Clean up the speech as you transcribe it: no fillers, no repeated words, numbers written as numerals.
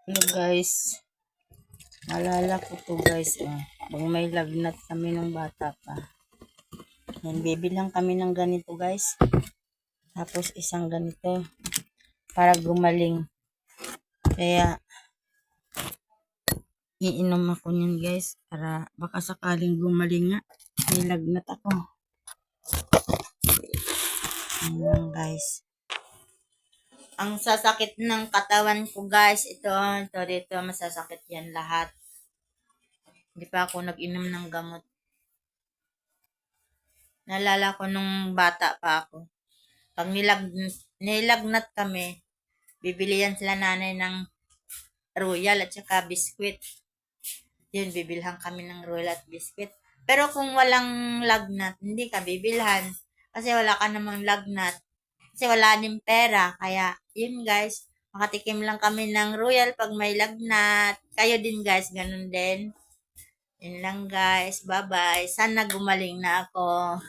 Hello guys, naalala ko to guys, pag may lagnat kami nung bata pa. Yan, bibilang kami ng ganito guys. Tapos isang ganito para gumaling. Kaya iinom ako niyan guys para baka sakaling gumaling nga. May lagnat ako. Yan lang guys. Ang sasakit ng katawan ko guys, ito dito, masasakit yan lahat. Hindi pa ako nag-inom ng gamot. Naalala ko nung bata pa ako. Pag nilagnat kami, bibili yan sila nanay ng royal at saka biskwit. Yun, bibilhan kami ng royal at biskwit. Pero kung walang lagnat, hindi ka bibilhan. Kasi wala ka namang lagnat. Kasi wala din pera. Kaya, yun guys, makatikim lang kami ng royal pag may lagnat. Kayo din guys, ganun din. Yun lang guys. Bye-bye. Sana gumaling na ako.